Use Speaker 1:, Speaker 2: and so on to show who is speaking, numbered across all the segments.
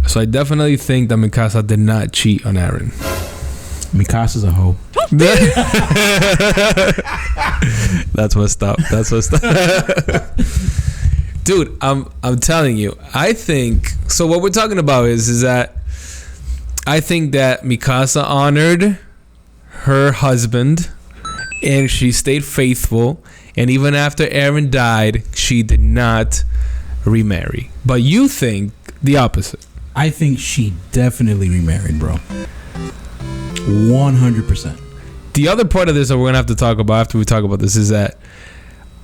Speaker 1: So I definitely think that Mikasa did not cheat on Eren.
Speaker 2: Mikasa's a hoe.
Speaker 1: That's what's up. Dude, I'm telling you, I think so. What we're talking about is that I think that Mikasa honored her husband and she stayed faithful, and even after Eren died, she did not remarry. But you think the opposite.
Speaker 2: I think she definitely remarried, bro. 100%.
Speaker 1: The other part of this that we're gonna have to talk about after we talk about this is that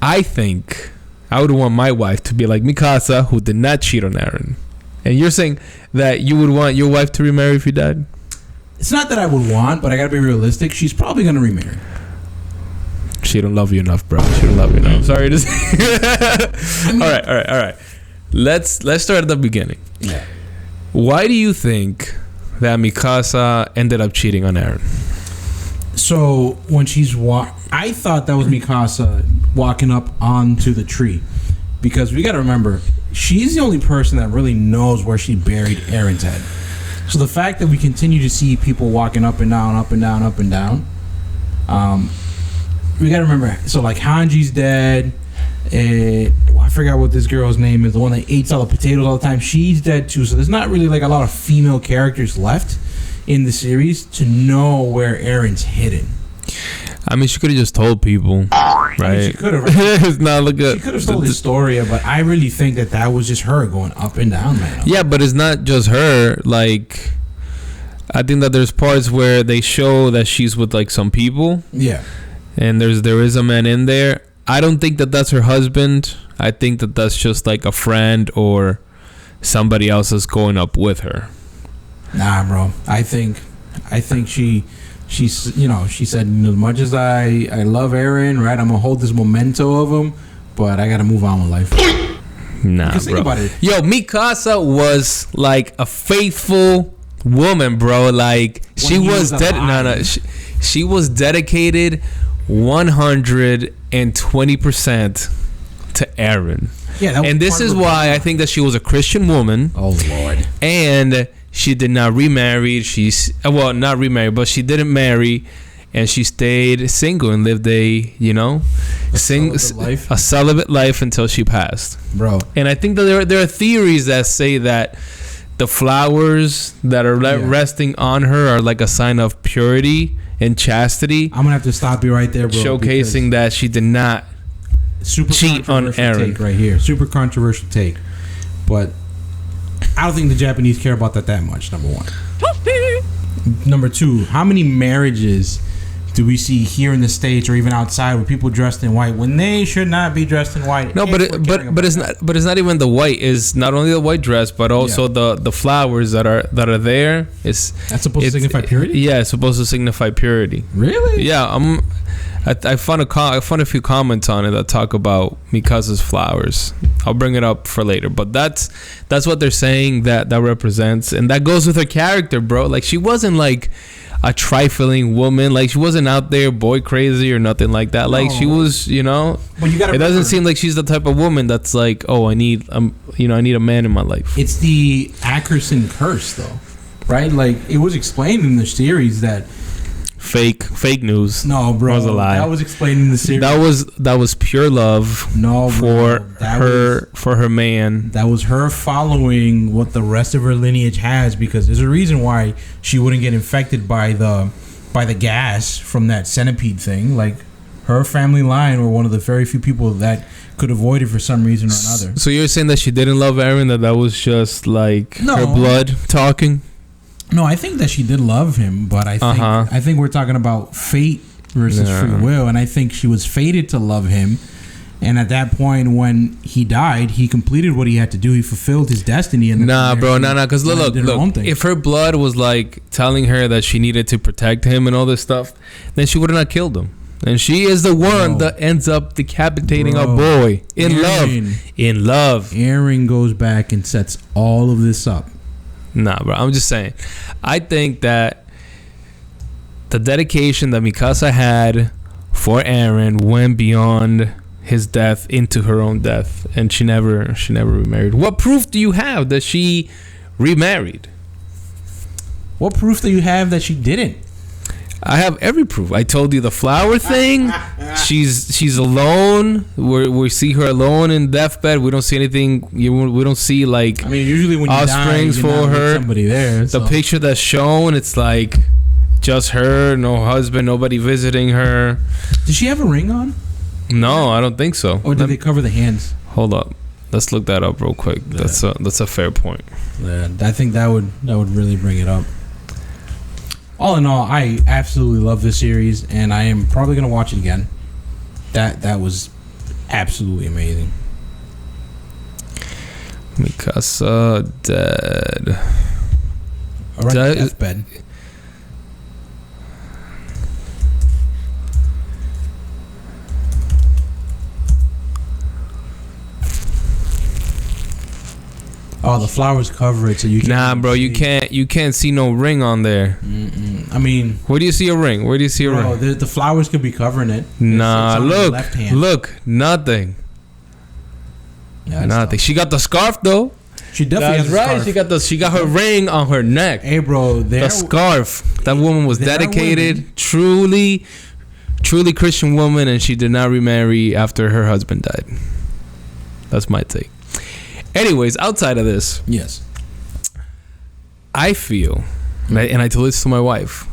Speaker 1: I think I would want my wife to be like Mikasa, who did not cheat on Eren. And you're saying that you would want your wife to remarry if you died?
Speaker 2: It's not that I would want, but I gotta be realistic. She's probably gonna remarry.
Speaker 1: She don't love you enough, bro. She don't love you enough. Sorry to say. All right. Let's start at the beginning.
Speaker 2: Yeah.
Speaker 1: Why do you think that Mikasa ended up cheating on Eren?
Speaker 2: So when I thought that was Mikasa walking up onto the tree, because we got to remember, she's the only person that really knows where she buried Eren's head. So the fact that we continue to see people walking up and down, up and down, up and down, we got to remember. So like Hanji's dead. I forgot what this girl's name is. The one that eats all the potatoes all the time. She's dead too. So there's not really like a lot of female characters left in the series to know where Eren's hidden.
Speaker 1: I mean, she could have just told people, right?
Speaker 2: I mean, she could have.
Speaker 1: It's not like
Speaker 2: she could have told Historia, but I really think that was just her going up and down, man.
Speaker 1: Yeah, but it's not just her. Like, I think that there's parts where they show that she's with like some people.
Speaker 2: Yeah.
Speaker 1: And there is a man in there. I don't think that that's her husband. I think that that's just like a friend or somebody else that's going up with her.
Speaker 2: Nah, bro. I think she's she said, as much as I love Eren, right? I'm gonna hold this memento of him, but I gotta move on with life.
Speaker 1: Nah, bro. Think about it. Yo, Mikasa was like a faithful woman, bro. Like when she was she was dedicated 120% to Eren.
Speaker 2: Yeah,
Speaker 1: and this is why I think that she was a Christian woman.
Speaker 2: Oh Lord.
Speaker 1: And she did not remarry. Not remarried, but she didn't marry, and she stayed single and lived a celibate life until she passed,
Speaker 2: bro.
Speaker 1: And I think that there are theories that say that the flowers that are resting on her are like a sign of purity and chastity.
Speaker 2: I'm gonna have to stop you right there, bro.
Speaker 1: Showcasing that she did not cheat on Eren.
Speaker 2: Take right here, super controversial take, but I don't think the Japanese care about that much. Number one. Number two, how many marriages do we see here in the States or even outside with people dressed in white when they should not be dressed in white?
Speaker 1: No, but it's not even the white. It's not only the white dress, but also the flowers that are there. That's
Speaker 2: supposed to signify purity.
Speaker 1: Yeah, it's supposed to signify purity.
Speaker 2: Really?
Speaker 1: Yeah, I found a few comments on it that talk about Mikasa's flowers. I'll bring it up for later, but that's what they're saying that represents, and that goes with her character, bro. Like, she wasn't like a trifling woman. Like, she wasn't out there boy crazy or nothing like that. Like, she was, But it doesn't seem like she's the type of woman that's like, oh, I need a man in my life.
Speaker 2: It's the Ackerson curse, though, right? Like, it was explained in the series that.
Speaker 1: Fake news.
Speaker 2: No, bro,
Speaker 1: that was a lie.
Speaker 2: That was explained in the series.
Speaker 1: That was pure love.
Speaker 2: No, bro,
Speaker 1: for her man.
Speaker 2: That was her following what the rest of her lineage has, because there's a reason why she wouldn't get infected by the gas from that centipede thing. Like, her family line were one of the very few people that could avoid it for some reason or another.
Speaker 1: So you're saying that she didn't love Eren? That was just like her blood talking?
Speaker 2: No, I think that she did love him, but I think we're talking about fate versus free will, and I think she was fated to love him. And at that point, when he died, he completed what he had to do. He fulfilled his destiny. And
Speaker 1: because look. If her blood was like telling her that she needed to protect him and all this stuff, then she would have not killed him. And she is the one that ends up decapitating a boy in love.
Speaker 2: Eren goes back and sets all of this up.
Speaker 1: Nah, bro. I'm just saying. I think that the dedication that Mikasa had for Eren went beyond his death into her own death, and she never remarried. What proof do you have that she remarried.
Speaker 2: What proof do you have that she didn't?
Speaker 1: I have every proof. I told you the flower thing. She's alone. We see her alone in deathbed. We don't see anything. We don't see like.
Speaker 2: I mean, usually when you
Speaker 1: offsprings
Speaker 2: die,
Speaker 1: for her.
Speaker 2: Somebody there.
Speaker 1: The picture that's shown, it's like just her, no husband, nobody visiting her.
Speaker 2: Did she have a ring on?
Speaker 1: No, I don't think so.
Speaker 2: Or did they cover the hands?
Speaker 1: Hold up. Let's look that up real quick.
Speaker 2: Yeah.
Speaker 1: That's a fair point.
Speaker 2: Yeah, I think that would really bring it up. All in all, I absolutely love this series, and I am probably gonna watch it again. That was absolutely amazing.
Speaker 1: Mikasa dead.
Speaker 2: All right, deathbed. Oh, the flowers cover it, so you can't.
Speaker 1: Nah, bro, you can't see no ring on there.
Speaker 2: Mm-mm. I mean,
Speaker 1: where do you see a ring? Where do you see a ring?
Speaker 2: The flowers could be covering it.
Speaker 1: Nah, look, nothing.
Speaker 2: Yeah,
Speaker 1: nothing.
Speaker 2: Tough.
Speaker 1: She got the scarf though.
Speaker 2: She definitely has
Speaker 1: right.
Speaker 2: Scarf.
Speaker 1: She got her ring on her neck.
Speaker 2: Hey, bro,
Speaker 1: the scarf. That woman was dedicated, truly Christian woman, and she did not remarry after her husband died. That's my take. Anyways, outside of this,
Speaker 2: yes,
Speaker 1: I feel, and I told this to my wife,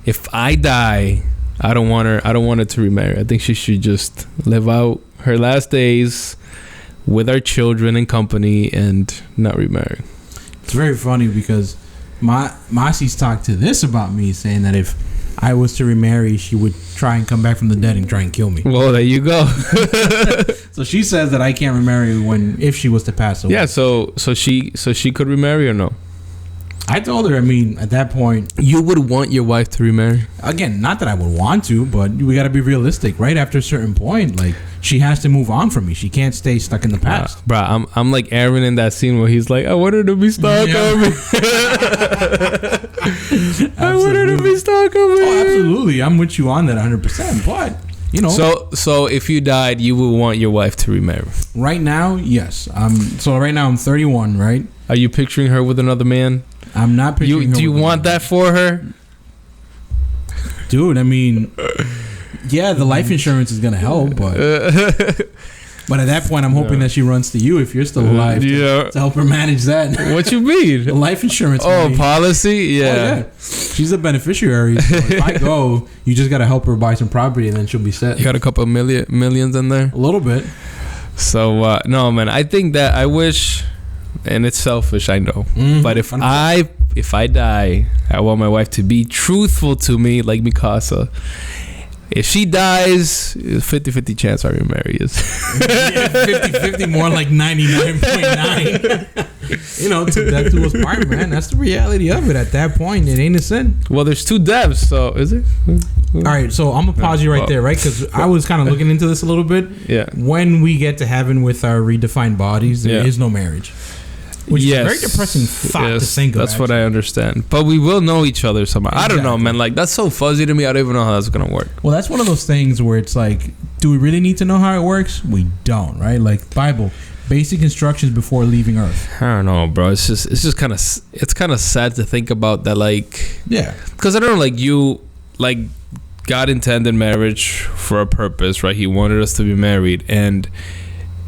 Speaker 1: if I die, I don't want her to remarry. I think she should just live out her last days with our children and company and not remarry.
Speaker 2: It's very funny because Masi's talked to this about me, saying that if I was to remarry, she would try and come back from the dead and try and kill me.
Speaker 1: Well, there you go.
Speaker 2: So she says that I can't remarry if she was to pass away.
Speaker 1: Yeah, so she could remarry or no?
Speaker 2: I told her, I mean, at that point,
Speaker 1: you would want your wife to remarry.
Speaker 2: Again, not that I would want to, but we got to be realistic. Right after a certain point, like she has to move on from me. She can't stay stuck in the past.
Speaker 1: Bruh, I'm like Aaron in that scene where he's like, I want her to be stuck on me. I want her to be stuck on me.
Speaker 2: Oh, absolutely. I'm with you on that 100%. But, you know.
Speaker 1: So if you died, you would want your wife to remarry?
Speaker 2: Right now, yes. So right now I'm 31, right?
Speaker 1: Are you picturing her with another man?
Speaker 2: I'm not picturing her.
Speaker 1: Do you want that for her?
Speaker 2: Dude, I mean, yeah, the life insurance is going to help, but at that point, I'm hoping that she runs to you if you're still alive to help her manage that.
Speaker 1: What you mean?
Speaker 2: The life insurance
Speaker 1: money. Policy? Yeah.
Speaker 2: She's a beneficiary. So if I go, you just got to help her buy some property and then she'll be set.
Speaker 1: You got a couple of millions in there?
Speaker 2: A little bit.
Speaker 1: So, no, man, I think that I wish... And it's selfish, I know. But if I die, I want my wife to be truthful to me, like Mikasa. If she dies, 50-50 chance I remarry is.
Speaker 2: Yeah, 50-50, more like 99.9. You know, to death to us part, man. That's the reality of it. At that point, it ain't a sin.
Speaker 1: Well, there's 2 deaths, so is it?
Speaker 2: All right, so I'm gonna pause you right there, right? Because I was kind of looking into this a little bit.
Speaker 1: Yeah.
Speaker 2: When we get to heaven with our redefined bodies, there is no marriage. Which is a very depressing thought to think of.
Speaker 1: That's what I understand. But we will know each other somehow. Exactly. I don't know, man. Like, that's so fuzzy to me. I don't even know how that's going to work.
Speaker 2: Well, that's one of those things where it's like, do we really need to know how it works? We don't, right? Like, Bible, basic instructions before leaving Earth.
Speaker 1: I don't know, bro. It's just kind of sad to think about that, like...
Speaker 2: Yeah.
Speaker 1: Because I don't know, like, God intended marriage for a purpose, right? He wanted us to be married. And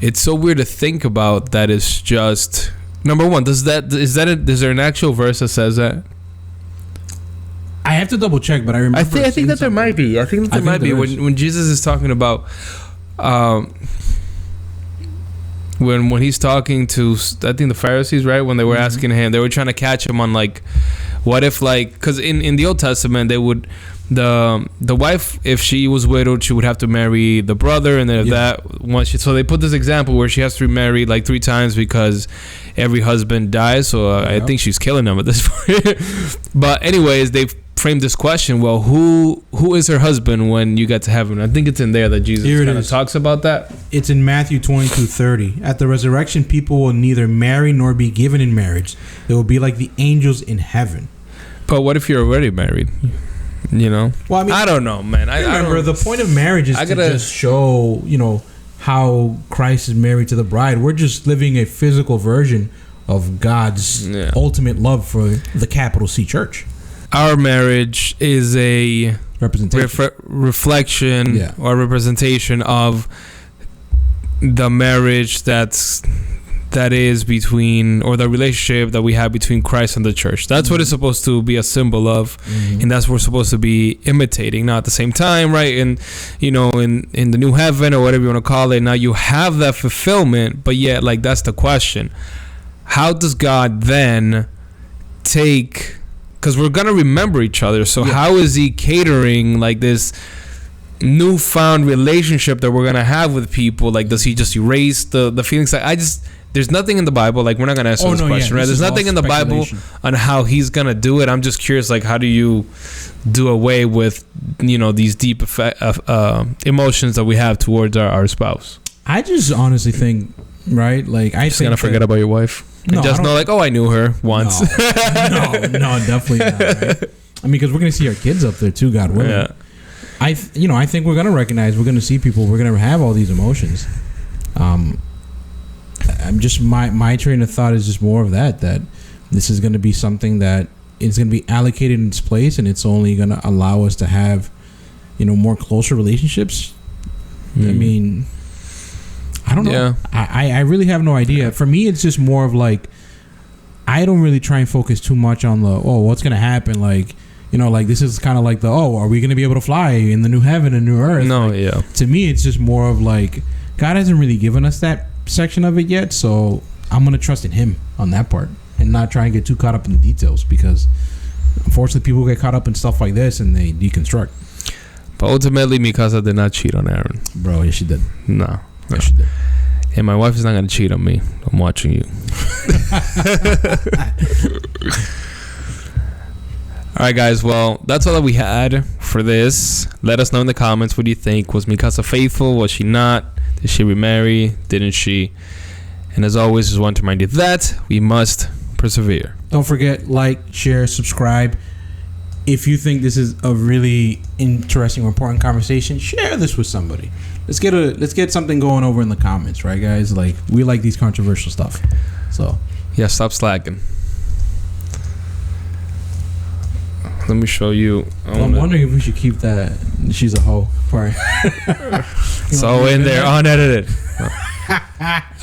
Speaker 1: it's so weird to think about that it's just... Number one, is there an actual verse that says that?
Speaker 2: I have to double check, but I remember.
Speaker 1: I think that there might be. I think that there might be when Jesus is talking about, when he's talking to, I think the Pharisees, right? When they were asking him, they were trying to catch him on like, what if like, because in the Old Testament they would. The wife, if she was widowed, she would have to marry the brother, and then so they put this example where she has to remarry like 3 times because every husband dies. So I think she's killing them at this point. But anyways, they framed this question: well, who is her husband when you get to heaven? I think it's in there that Jesus kind of talks about that.
Speaker 2: It's in Matthew 22:30. At the resurrection, people will neither marry nor be given in marriage. They will be like the angels in heaven.
Speaker 1: But what if you're already married? You know,
Speaker 2: well, I mean,
Speaker 1: I don't know, man. I
Speaker 2: remember the point of marriage is to just show, you know, how Christ is married to the bride. We're just living a physical version of God's ultimate love for the capital C church.
Speaker 1: Our marriage is a
Speaker 2: representation,
Speaker 1: reflection or representation of the marriage that is between, or the relationship that we have between Christ and the church. That's what it's supposed to be a symbol of, and that's what we're supposed to be imitating. Now at the same time, right, and in the new heaven or whatever you want to call it, now you have that fulfillment, but yet, like, that's the question. How does God then take, because we're gonna remember each other, so how is he catering like this newfound relationship that we're gonna have with people? Like, does he just erase the feelings? There's nothing in the Bible, like, we're not gonna answer this question, right? There's nothing in the Bible on how he's gonna do it. I'm just curious, like, how do you do away with these deep emotions that we have towards our spouse? I
Speaker 2: just honestly think, right, like, I
Speaker 1: just gonna forget about your wife. No, just know, like, I knew her once.
Speaker 2: No, definitely not. Right? I mean, because we're gonna see our kids up there too, God willing. Yeah. I think we're gonna recognize, we're gonna see people, we're gonna have all these emotions. I'm just my train of thought is just more of that this is gonna be something that is gonna be allocated in its place, and it's only gonna allow us to have, more closer relationships. I mean, I don't know. Yeah. I really have no idea. For me, it's just more of like, I don't really try and focus too much on what's gonna happen, like. Like, this is kind of like are we going to be able to fly in the new heaven and new earth?
Speaker 1: No,
Speaker 2: like, to me, it's just more of like, God hasn't really given us that section of it yet, so I'm going to trust in him on that part and not try and get too caught up in the details, because unfortunately people get caught up in stuff like this and they deconstruct.
Speaker 1: But ultimately, Mikasa did not cheat on Aaron.
Speaker 2: Bro, yes, she did.
Speaker 1: No.
Speaker 2: Yes, she did.
Speaker 1: And my wife is not going to cheat on me. I'm watching you. All right, guys. Well, that's all that we had for this. Let us know in the comments, what do you think? Was Mikasa faithful? Was she not? Did she remarry? Didn't she? And as always, just want to remind you that we must persevere.
Speaker 2: Don't forget, like, share, subscribe. If you think this is a really interesting or important conversation, share this with somebody. Let's get something going over in the comments, right, guys? Like, we like these controversial stuff. So
Speaker 1: yeah, stop slacking. Let me show you.
Speaker 2: I'm wondering if we should keep that "she's a hoe" part.
Speaker 1: So in there, unedited.